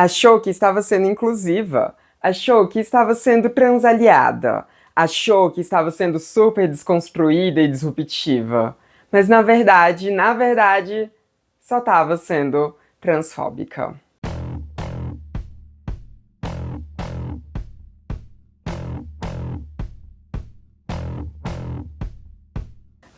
Achou que estava sendo inclusiva, achou que estava sendo transaliada, achou que estava sendo super desconstruída e disruptiva. Mas na verdade, só estava sendo transfóbica.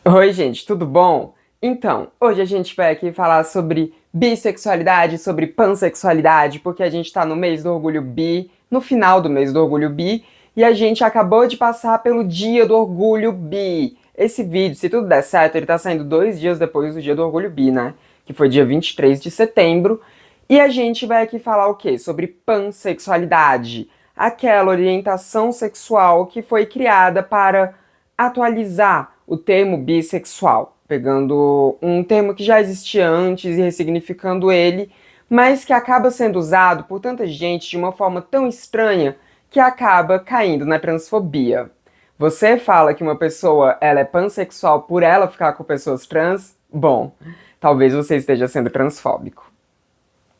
Oi, gente, tudo bom? Então, hoje a gente vai aqui falar sobre bissexualidade, sobre pansexualidade, porque a gente tá no mês do orgulho bi, no final do mês do orgulho bi, e a gente acabou de passar pelo dia do orgulho bi. Esse vídeo, se tudo der certo, ele tá saindo 2 dias depois do dia do orgulho bi, né? Que foi dia 23 de setembro. E a gente vai aqui falar o quê? Sobre pansexualidade, aquela orientação sexual que foi criada para atualizar o termo bissexual, pegando um termo que já existia antes e ressignificando ele, mas que acaba sendo usado por tanta gente de uma forma tão estranha que acaba caindo na transfobia. Você fala que uma pessoa ela é pansexual por ela ficar com pessoas trans? Bom, talvez você esteja sendo transfóbico.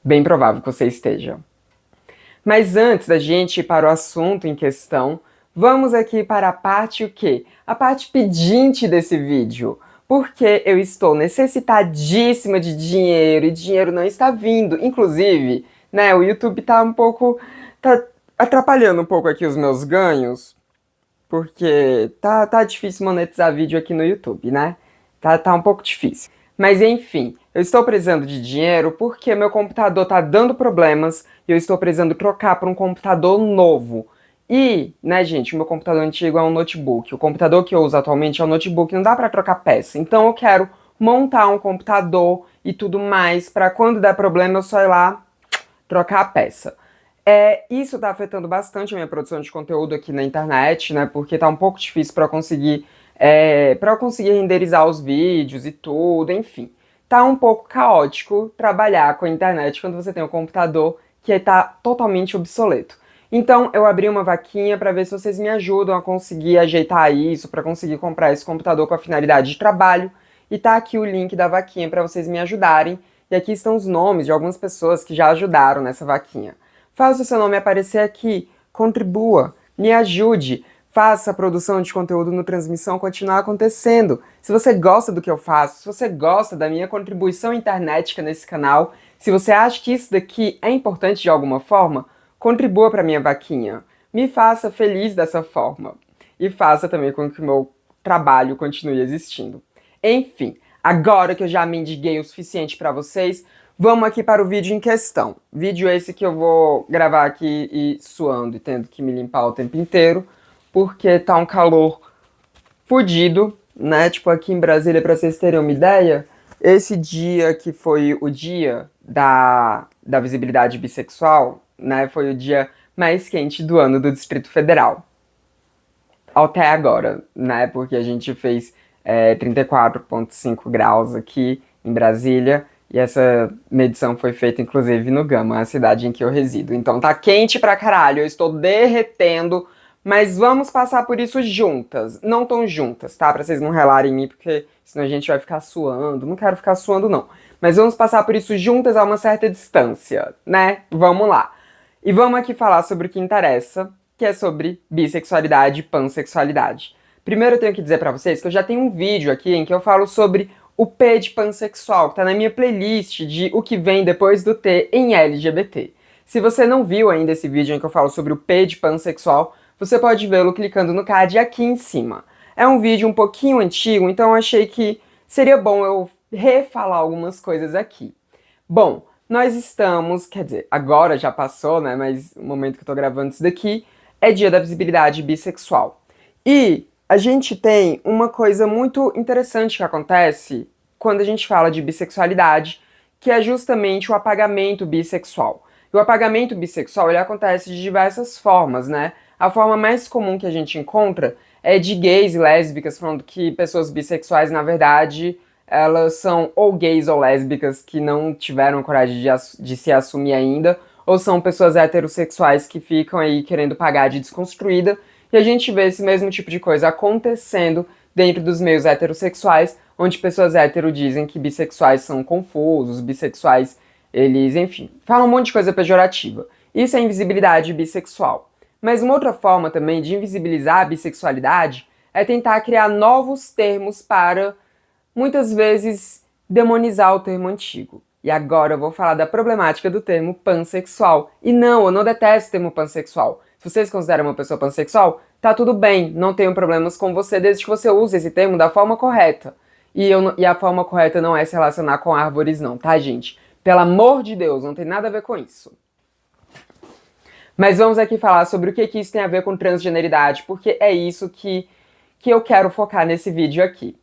Bem provável que você esteja. Mas antes da gente ir para o assunto em questão, vamos aqui para a parte o quê? A parte pedinte desse vídeo. Porque eu estou necessitadíssima de dinheiro e dinheiro não está vindo. Inclusive, né, o YouTube tá atrapalhando um pouco aqui os meus ganhos. Porque tá difícil monetizar vídeo aqui no YouTube, né? Tá um pouco difícil. Mas enfim, eu estou precisando de dinheiro porque meu computador tá dando problemas e eu estou precisando trocar para um computador novo. E, né, gente, o meu computador antigo é um notebook. O computador que eu uso atualmente é um notebook, não dá para trocar peça. Então eu quero montar um computador e tudo mais para quando der problema eu só ir lá trocar a peça. Isso tá afetando bastante a minha produção de conteúdo aqui na internet, né? Porque tá um pouco difícil para eu conseguir renderizar os vídeos e tudo, enfim. Tá um pouco caótico trabalhar com a internet quando você tem um computador que tá totalmente obsoleto. Então eu abri uma vaquinha para ver se vocês me ajudam a conseguir ajeitar isso, para conseguir comprar esse computador com a finalidade de trabalho. E tá aqui o link da vaquinha para vocês me ajudarem. E aqui estão os nomes de algumas pessoas que já ajudaram nessa vaquinha. Faça o seu nome aparecer aqui, contribua, me ajude, faça a produção de conteúdo no Transmissão continuar acontecendo. Se você gosta do que eu faço, se você gosta da minha contribuição internética nesse canal, se você acha que isso daqui é importante de alguma forma, contribua para minha vaquinha. Me faça feliz dessa forma. E faça também com que o meu trabalho continue existindo. Enfim, agora que eu já mendiguei o suficiente para vocês, vamos aqui para o vídeo em questão. Vídeo esse que eu vou gravar aqui e suando e tendo que me limpar o tempo inteiro, porque tá um calor fudido, né? Tipo, aqui em Brasília, pra vocês terem uma ideia, esse dia que foi o dia da visibilidade bissexual, né? Foi o dia mais quente do ano do Distrito Federal. Até agora, né? Porque a gente fez 34,5 graus aqui em Brasília. E essa medição foi feita, inclusive, no Gama, a cidade em que eu resido. Então tá quente pra caralho, eu estou derretendo, mas vamos passar por isso juntas. Não tão juntas, tá? Pra vocês não relarem em mim, porque senão a gente vai ficar suando. Não quero ficar suando, não. Mas vamos passar por isso juntas a uma certa distância, né? Vamos lá. E vamos aqui falar sobre o que interessa, que é sobre bissexualidade e pansexualidade. Primeiro eu tenho que dizer pra vocês que eu já tenho um vídeo aqui em que eu falo sobre o P de pansexual, que tá na minha playlist de o que vem depois do T em LGBT. Se você não viu ainda esse vídeo em que eu falo sobre o P de pansexual, você pode vê-lo clicando no card aqui em cima. É um vídeo um pouquinho antigo, então eu achei que seria bom eu refalar algumas coisas aqui. Bom, nós estamos, quer dizer, agora já passou, né, mas o momento que eu tô gravando isso daqui é dia da visibilidade bissexual. E a gente tem uma coisa muito interessante que acontece quando a gente fala de bissexualidade, que é justamente o apagamento bissexual. E o apagamento bissexual, ele acontece de diversas formas, né? A forma mais comum que a gente encontra é de gays e lésbicas falando que pessoas bissexuais, na verdade, elas são ou gays ou lésbicas que não tiveram coragem de se assumir ainda, ou são pessoas heterossexuais que ficam aí querendo pagar de desconstruída. E a gente vê esse mesmo tipo de coisa acontecendo dentro dos meios heterossexuais, onde pessoas hétero dizem que bissexuais são confusos, bissexuais Eles, enfim, falam um monte de coisa pejorativa. Isso é invisibilidade bissexual. Mas uma outra forma também de invisibilizar a bissexualidade é tentar criar novos termos para, muitas vezes, demonizar o termo antigo. E agora eu vou falar da problemática do termo pansexual. E não, eu não detesto o termo pansexual. Se vocês consideram uma pessoa pansexual, tá tudo bem, não tenho problemas com você desde que você use esse termo da forma correta. E a forma correta não é se relacionar com árvores não, tá, gente? Pelo amor de Deus, não tem nada a ver com isso. Mas vamos aqui falar sobre o que isso tem a ver com transgeneridade, porque é isso que eu quero focar nesse vídeo aqui.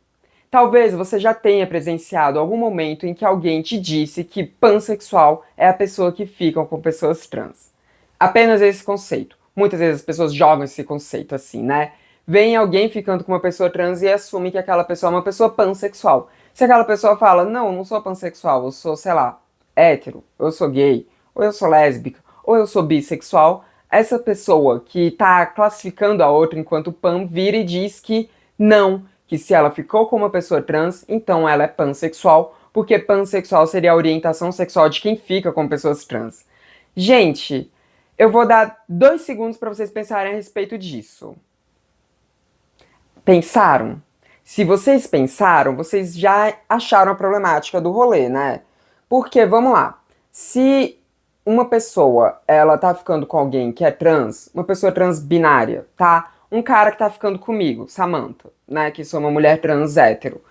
Talvez você já tenha presenciado algum momento em que alguém te disse que pansexual é a pessoa que fica com pessoas trans. Apenas esse conceito. Muitas vezes as pessoas jogam esse conceito assim, né? Vem alguém ficando com uma pessoa trans e assume que aquela pessoa é uma pessoa pansexual. Se aquela pessoa fala, não, não sou pansexual, eu sou, sei lá, hétero, eu sou gay, ou eu sou lésbica, ou eu sou bissexual, essa pessoa que tá classificando a outra enquanto pan vira e diz que não, que se ela ficou com uma pessoa trans, então ela é pansexual, porque pansexual seria a orientação sexual de quem fica com pessoas trans. Gente, eu vou dar 2 segundos para vocês pensarem a respeito disso. Pensaram? Se vocês pensaram, vocês já acharam a problemática do rolê, né? Porque, vamos lá, se uma pessoa, ela tá ficando com alguém que é trans, uma pessoa trans binária, tá? Um cara que tá ficando comigo, Samantha, né? Que sou uma mulher trans hétero.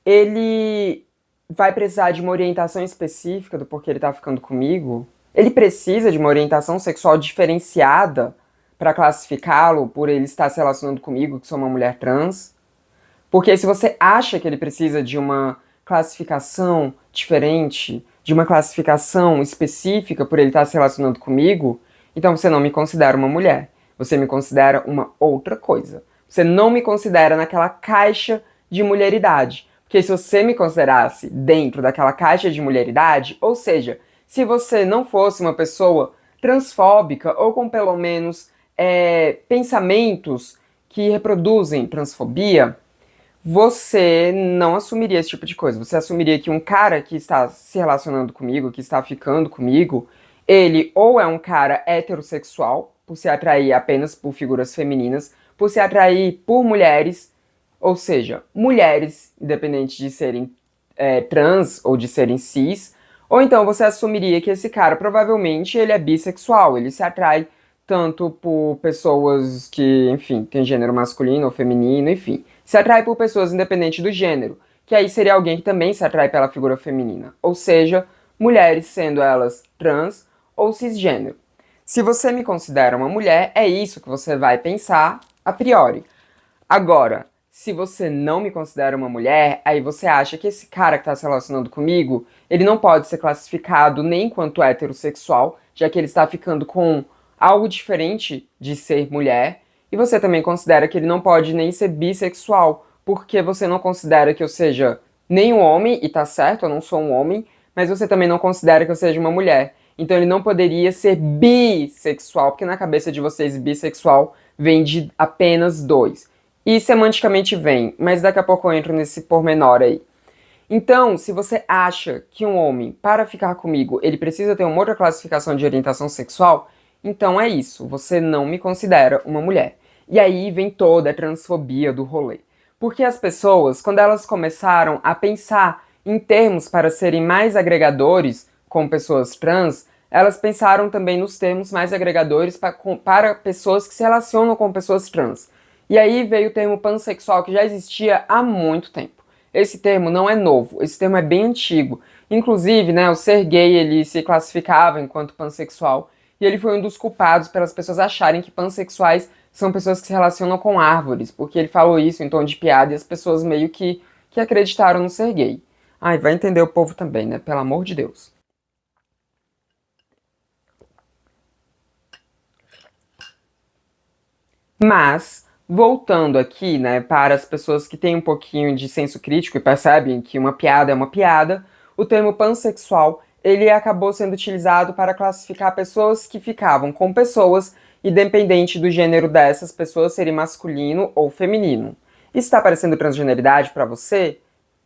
Ele vai precisar de uma orientação específica do porquê ele tá ficando comigo? Ele precisa de uma orientação sexual diferenciada para classificá-lo por ele estar se relacionando comigo, que sou uma mulher trans? Porque se você acha que ele precisa de uma classificação diferente, de uma classificação específica por ele estar se relacionando comigo, então você não me considera uma mulher. Você me considera uma outra coisa. Você não me considera naquela caixa de mulheridade. Porque se você me considerasse dentro daquela caixa de mulheridade, ou seja, se você não fosse uma pessoa transfóbica ou com pelo menos pensamentos que reproduzem transfobia, você não assumiria esse tipo de coisa. Você assumiria que um cara que está se relacionando comigo, que está ficando comigo, ele ou é um cara heterossexual, por se atrair apenas por figuras femininas, por se atrair por mulheres, ou seja, mulheres, independente de serem trans ou de serem cis, ou então você assumiria que esse cara provavelmente ele é bissexual, ele se atrai tanto por pessoas que, enfim, têm gênero masculino ou feminino, enfim, se atrai por pessoas independente do gênero, que aí seria alguém que também se atrai pela figura feminina, ou seja, mulheres sendo elas trans ou cisgênero. Se você me considera uma mulher, é isso que você vai pensar a priori. Agora, se você não me considera uma mulher, aí você acha que esse cara que está se relacionando comigo, ele não pode ser classificado nem enquanto heterossexual, já que ele está ficando com algo diferente de ser mulher, e você também considera que ele não pode nem ser bissexual, porque você não considera que eu seja nem um homem, e tá certo, eu não sou um homem, mas você também não considera que eu seja uma mulher. Então ele não poderia ser bissexual, porque na cabeça de vocês bissexual vem de apenas dois. E semanticamente vem, mas daqui a pouco eu entro nesse pormenor aí. Então, se você acha que um homem, para ficar comigo, ele precisa ter uma outra classificação de orientação sexual, então é isso, você não me considera uma mulher. E aí vem toda a transfobia do rolê. Porque as pessoas, quando elas começaram a pensar em termos para serem mais agregadores com pessoas trans, elas pensaram também nos termos mais agregadores para pessoas que se relacionam com pessoas trans. E aí veio o termo pansexual, que já existia há muito tempo. Esse termo não é novo, esse termo é bem antigo. Inclusive, né, o ser gay, ele se classificava enquanto pansexual, e ele foi um dos culpados pelas pessoas acharem que pansexuais são pessoas que se relacionam com árvores, porque ele falou isso em tom de piada e as pessoas meio que acreditaram no ser gay. Ai, vai entender o povo também, né, pelo amor de Deus. Mas, voltando aqui, né, para as pessoas que têm um pouquinho de senso crítico e percebem que uma piada é uma piada, o termo pansexual, ele acabou sendo utilizado para classificar pessoas que ficavam com pessoas, independente do gênero dessas pessoas serem masculino ou feminino. Isso está parecendo transgeneridade para você?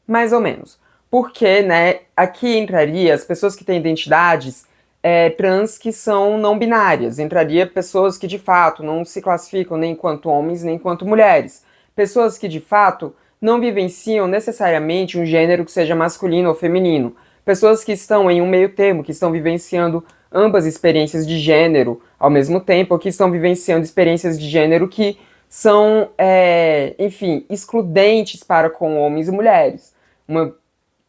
Mais ou menos. porque, né, aqui entraria as pessoas que têm identidades trans que são não binárias, entraria pessoas que de fato não se classificam nem enquanto homens nem enquanto mulheres, pessoas que de fato não vivenciam necessariamente um gênero que seja masculino ou feminino, pessoas que estão em um meio termo, que estão vivenciando ambas experiências de gênero ao mesmo tempo, ou que estão vivenciando experiências de gênero que são, enfim, excludentes para com homens e mulheres.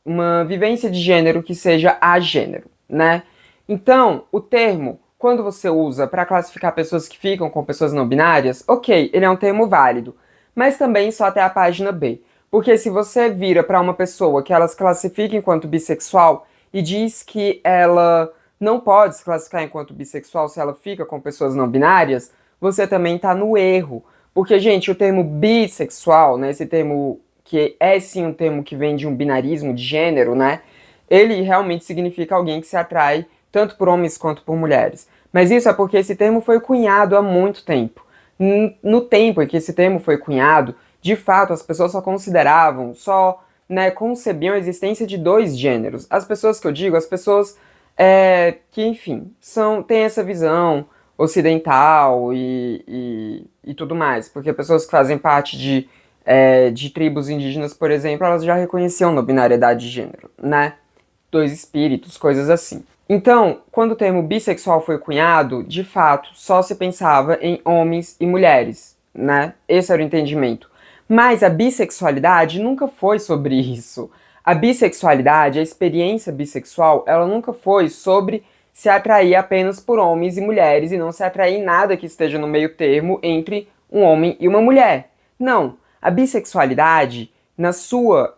Uma vivência de gênero que seja agênero, né? Então, o termo, quando você usa para classificar pessoas que ficam com pessoas não binárias, ok, ele é um termo válido, mas também só até a página B. Porque se você vira para uma pessoa que ela se classifica enquanto bissexual e diz que ela não pode se classificar enquanto bissexual se ela fica com pessoas não binárias, você também está no erro. Porque, gente, o termo bissexual, né, esse termo que é sim um termo que vem de um binarismo de gênero, né, ele realmente significa alguém que se atrai tanto por homens quanto por mulheres. Mas isso é porque esse termo foi cunhado há muito tempo. No tempo em que esse termo foi cunhado, de fato, as pessoas só consideravam, concebiam a existência de dois gêneros. As pessoas que eu digo, as pessoas que, enfim, têm essa visão ocidental e tudo mais. Porque pessoas que fazem parte de tribos indígenas, por exemplo, elas já reconheciam não binariedade de gênero, né? Dois espíritos, coisas assim. Então, quando o termo bissexual foi cunhado, de fato, só se pensava em homens e mulheres, né? Esse era o entendimento. Mas a bissexualidade nunca foi sobre isso. A bissexualidade, a experiência bissexual, ela nunca foi sobre se atrair apenas por homens e mulheres e não se atrair em nada que esteja no meio termo entre um homem e uma mulher. Não. A bissexualidade, na sua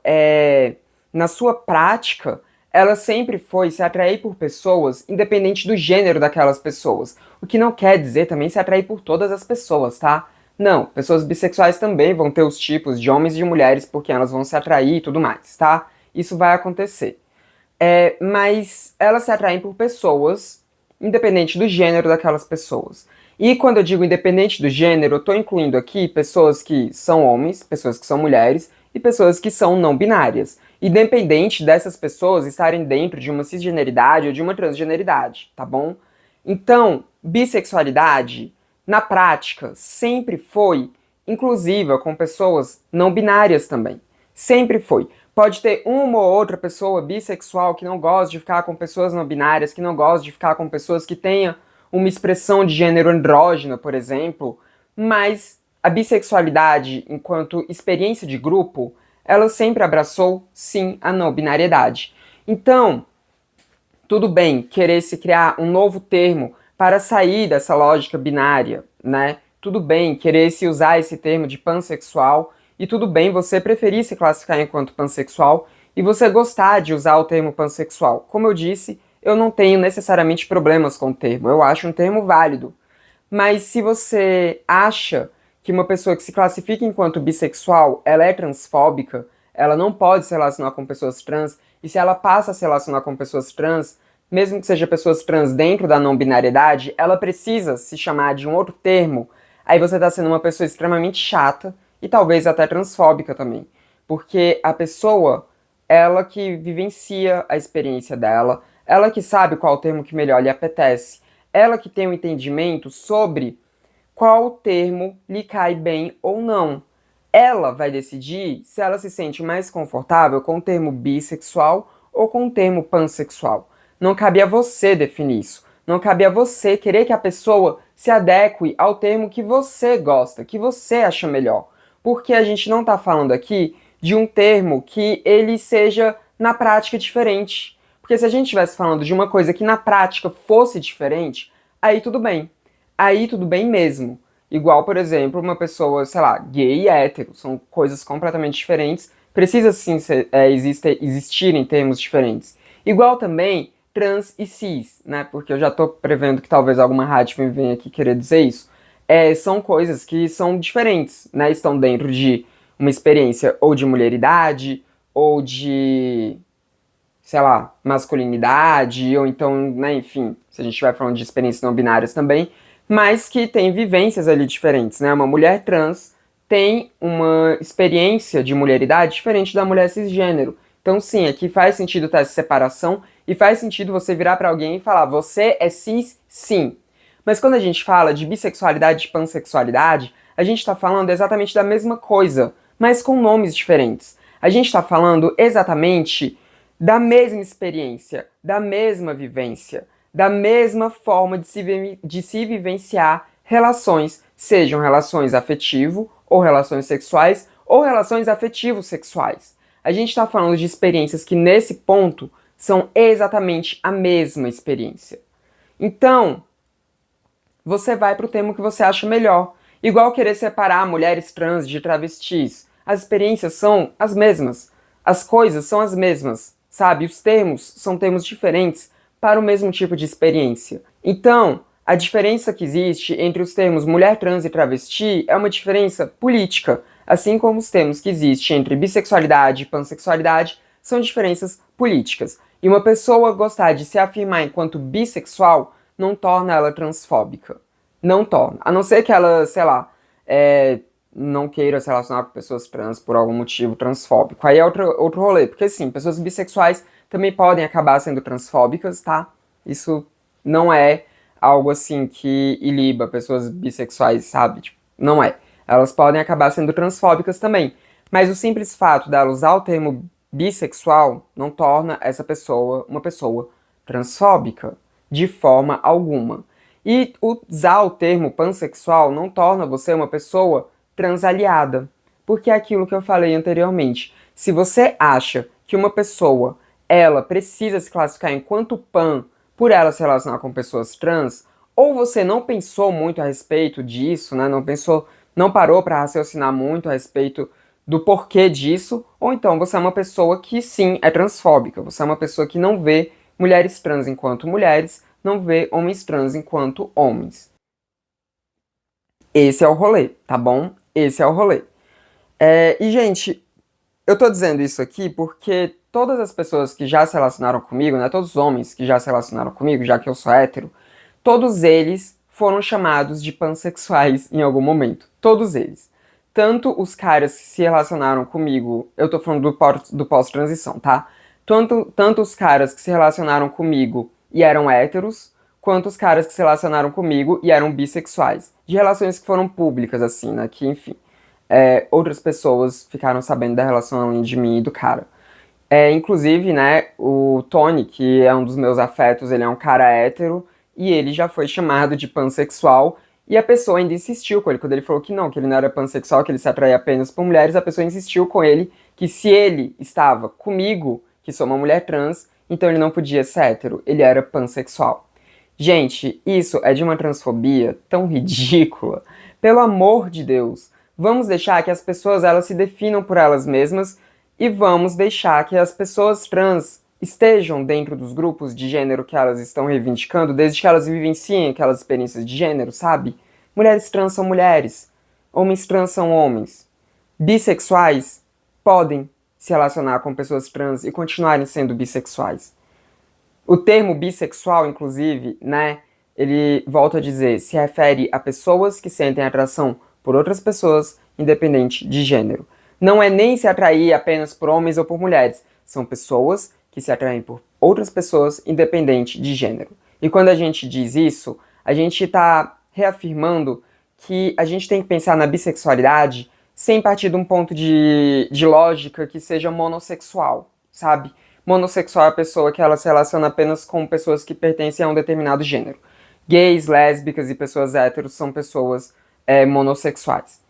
prática, ela sempre foi se atrair por pessoas, independente do gênero daquelas pessoas. O que não quer dizer também se atrair por todas as pessoas, tá? Não, pessoas bissexuais também vão ter os tipos de homens e de mulheres porque elas vão se atrair e tudo mais, tá? Isso vai acontecer. Mas elas se atraem por pessoas, independente do gênero daquelas pessoas. E quando eu digo independente do gênero, eu tô incluindo aqui pessoas que são homens, pessoas que são mulheres e pessoas que são não binárias, independente dessas pessoas estarem dentro de uma cisgeneridade ou de uma transgeneridade, tá bom? Então, bissexualidade, na prática, sempre foi inclusiva com pessoas não binárias também. Sempre foi. Pode ter uma ou outra pessoa bissexual que não gosta de ficar com pessoas não binárias, que não gosta de ficar com pessoas que tenham uma expressão de gênero andrógeno, por exemplo, mas a bissexualidade, enquanto experiência de grupo, ela sempre abraçou, sim, a não binariedade. Então, tudo bem querer se criar um novo termo para sair dessa lógica binária, né? Tudo bem querer se usar esse termo de pansexual, e tudo bem você preferir se classificar enquanto pansexual e você gostar de usar o termo pansexual. Como eu disse, eu não tenho necessariamente problemas com o termo, eu acho um termo válido. Mas se você acha que uma pessoa que se classifica enquanto bissexual, ela é transfóbica, ela não pode se relacionar com pessoas trans, e se ela passa a se relacionar com pessoas trans, mesmo que seja pessoas trans dentro da não binariedade, ela precisa se chamar de um outro termo, aí você está sendo uma pessoa extremamente chata e talvez até transfóbica também. Porque a pessoa, ela que vivencia a experiência dela, ela que sabe qual o termo que melhor lhe apetece, ela que tem um entendimento sobre qual termo lhe cai bem ou não. Ela vai decidir se ela se sente mais confortável com o termo bissexual ou com o termo pansexual. Não cabe a você definir isso. Não cabe a você querer que a pessoa se adeque ao termo que você gosta, que você acha melhor. Porque a gente não está falando aqui de um termo que ele seja na prática diferente. Porque se a gente estivesse falando de uma coisa que na prática fosse diferente, aí tudo bem. Aí tudo bem mesmo. Igual, por exemplo, uma pessoa, sei lá, gay e hétero. São coisas completamente diferentes. Precisa sim existir em termos diferentes. Igual também trans e cis, né? Porque eu já tô prevendo que talvez alguma rádio venha aqui querer dizer isso. São coisas que são diferentes, né? Estão dentro de uma experiência ou de mulheridade, ou de, sei lá, masculinidade, ou então, né, enfim, se a gente estiver falando de experiências não binárias também, mas que tem vivências ali diferentes, né? Uma mulher trans tem uma experiência de mulheridade diferente da mulher cisgênero, Então sim, aqui faz sentido ter essa separação e faz sentido você virar pra alguém e falar, você é cis, sim. Mas quando a gente fala de bissexualidade e de pansexualidade, a gente está falando exatamente da mesma coisa, mas com nomes diferentes. A gente está falando exatamente da mesma experiência, da mesma vivência, da mesma forma de se vivenciar relações, sejam relações afetivo ou relações sexuais ou relações afetivo-sexuais. A gente está falando de experiências que, nesse ponto, são exatamente a mesma experiência. Então, você vai para o termo que você acha melhor. Igual querer separar mulheres trans de travestis. As experiências são as mesmas. As coisas são as mesmas, sabe? Os termos são termos diferentes para o mesmo tipo de experiência. Então, a diferença que existe entre os termos mulher trans e travesti é uma diferença política, assim como os termos que existem entre bissexualidade e pansexualidade são diferenças políticas. E uma pessoa gostar de se afirmar enquanto bissexual não torna ela transfóbica. Não torna. A não ser que ela, sei lá, não queira se relacionar com pessoas trans por algum motivo transfóbico. Aí é outro rolê. Porque sim, pessoas bissexuais também podem acabar sendo transfóbicas, tá? Isso não é algo assim que iliba pessoas bissexuais, sabe? Tipo, não é. Elas podem acabar sendo transfóbicas também. Mas o simples fato dela usar o termo bissexual não torna essa pessoa uma pessoa transfóbica, de forma alguma. E usar o termo pansexual não torna você uma pessoa transaliada, porque é aquilo que eu falei anteriormente. Se você acha que uma pessoa, ela precisa se classificar enquanto pan por ela se relacionar com pessoas trans, ou você não pensou muito a respeito disso, né? Não parou para raciocinar muito a respeito do porquê disso, ou então você é uma pessoa que sim é transfóbica, você é uma pessoa que não vê mulheres trans enquanto mulheres, não vê homens trans enquanto homens. Esse é o rolê, tá bom? Esse é o rolê. E, gente, eu tô dizendo isso aqui porque todas as pessoas que já se relacionaram comigo, né? Todos os homens que já se relacionaram comigo, já que eu sou hétero, todos eles foram chamados de pansexuais em algum momento. Todos eles. Tanto os caras que se relacionaram comigo, eu tô falando do pós-transição, tá? Tanto os caras que se relacionaram comigo e eram héteros, quanto os caras que se relacionaram comigo e eram bissexuais. De relações que foram públicas, assim, né? Que, enfim, outras pessoas ficaram sabendo da relação além de mim e do cara. Inclusive, né, o Tony, que é um dos meus afetos, ele é um cara hétero, e ele já foi chamado de pansexual, e a pessoa ainda insistiu com ele, quando ele falou que ele não era pansexual, que ele se atraía apenas por mulheres, a pessoa insistiu com ele que se ele estava comigo, que sou uma mulher trans, então ele não podia ser hétero, ele era pansexual. Gente, isso é de uma transfobia tão ridícula. Pelo amor de Deus, vamos deixar que as pessoas elas se definam por elas mesmas e vamos deixar que as pessoas trans estejam dentro dos grupos de gênero que elas estão reivindicando, desde que elas vivenciem aquelas experiências de gênero, sabe? Mulheres trans são mulheres, homens trans são homens. Bissexuais podem se relacionar com pessoas trans e continuarem sendo bissexuais. O termo bissexual, inclusive, né, ele, volta a dizer, se refere a pessoas que sentem atração por outras pessoas, independente de gênero. Não é nem se atrair apenas por homens ou por mulheres, são pessoas que se atraem por outras pessoas, independente de gênero. E quando a gente diz isso, a gente está reafirmando que a gente tem que pensar na bissexualidade sem partir de um ponto de lógica que seja monossexual, sabe? Monossexual é a pessoa que ela se relaciona apenas com pessoas que pertencem a um determinado gênero. Gays, lésbicas e pessoas héteros são pessoas monossexuais.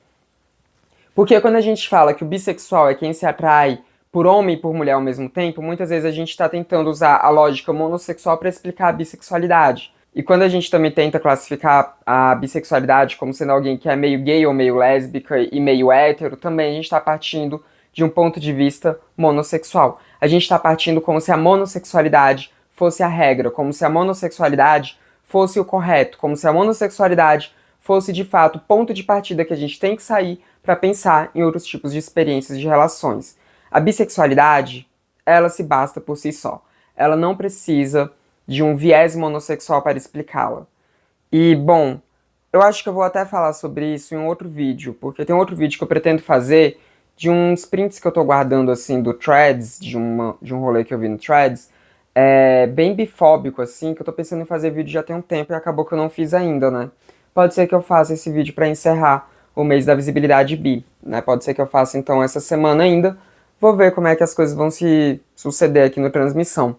Porque quando a gente fala que o bissexual é quem se atrai por homem e por mulher ao mesmo tempo, muitas vezes a gente está tentando usar a lógica monossexual para explicar a bissexualidade. E quando a gente também tenta classificar a bissexualidade como sendo alguém que é meio gay ou meio lésbica e meio hétero, também a gente está partindo de um ponto de vista monossexual. A gente está partindo como se a monossexualidade fosse a regra, como se a monossexualidade fosse o correto, como se a monossexualidade fosse de fato o ponto de partida que a gente tem que sair para pensar em outros tipos de experiências de relações. A bissexualidade, ela se basta por si só. Ela não precisa de um viés monossexual para explicá-la. E, bom, eu acho que eu vou até falar sobre isso em um outro vídeo, porque tem um outro vídeo que eu pretendo fazer de uns prints que eu tô guardando, assim, do Threads, de um rolê que eu vi no Threads, bem bifóbico, assim, que eu tô pensando em fazer vídeo já tem um tempo e acabou que eu não fiz ainda, né? Pode ser que eu faça esse vídeo pra encerrar o mês da visibilidade bi, né? Pode ser que eu faça, então, essa semana ainda. Vou ver como é que as coisas vão se suceder aqui no Transmissão.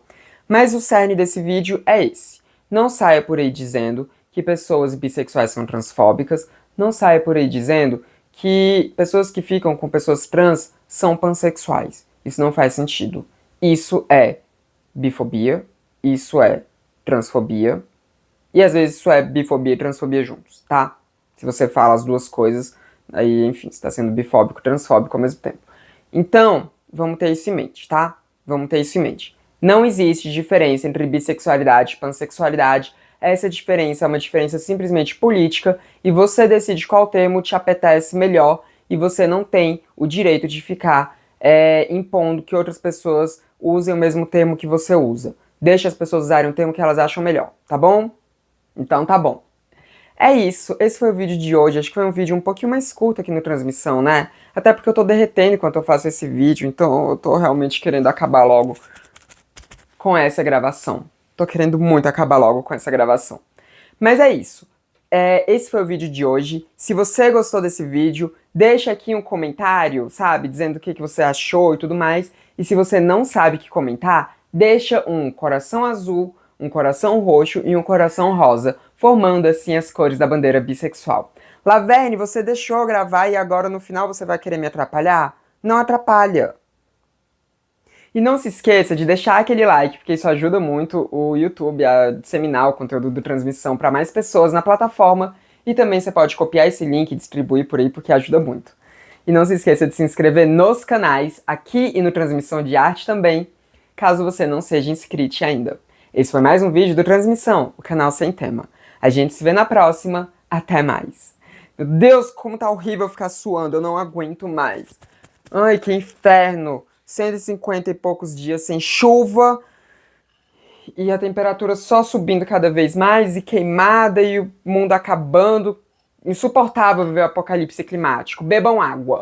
Mas o cerne desse vídeo é esse. Não saia por aí dizendo que pessoas bissexuais são transfóbicas, não saia por aí dizendo que pessoas que ficam com pessoas trans são pansexuais. Isso não faz sentido. Isso é bifobia, isso é transfobia, e às vezes isso é bifobia e transfobia juntos, tá? Se você fala as duas coisas, aí, enfim, você tá sendo bifóbico e transfóbico ao mesmo tempo. Então, vamos ter isso em mente, tá? Vamos ter isso em mente. Não existe diferença entre bissexualidade e pansexualidade. Essa diferença é uma diferença simplesmente política e você decide qual termo te apetece melhor e você não tem o direito de ficar impondo que outras pessoas usem o mesmo termo que você usa. Deixa as pessoas usarem o termo que elas acham melhor, tá bom? Então tá bom. É isso, esse foi o vídeo de hoje. Acho que foi um vídeo um pouquinho mais curto aqui no Transmissão, né? Até porque eu tô derretendo enquanto eu faço esse vídeo, então eu tô realmente querendo acabar logo com essa gravação. Tô querendo muito acabar logo com essa gravação. Mas é isso. Esse foi o vídeo de hoje. Se você gostou desse vídeo, deixa aqui um comentário, sabe? Dizendo o que você achou e tudo mais. E se você não sabe o que comentar, deixa um coração azul, um coração roxo e um coração rosa, formando assim as cores da bandeira bissexual. Laverne, você deixou eu gravar e agora no final você vai querer me atrapalhar? Não atrapalha! E não se esqueça de deixar aquele like, porque isso ajuda muito o YouTube a disseminar o conteúdo do Transmissão para mais pessoas na plataforma. E também você pode copiar esse link e distribuir por aí, porque ajuda muito. E não se esqueça de se inscrever nos canais, aqui e no Transmissão de Arte também, caso você não seja inscrito ainda. Esse foi mais um vídeo do Transmissão, o canal sem tema. A gente se vê na próxima. Até mais. Meu Deus, como tá horrível ficar suando, eu não aguento mais. Ai, que inferno. 150 e poucos dias sem chuva e a temperatura só subindo cada vez mais e queimada e o mundo acabando. Insuportável viver o apocalipse climático. Bebam água.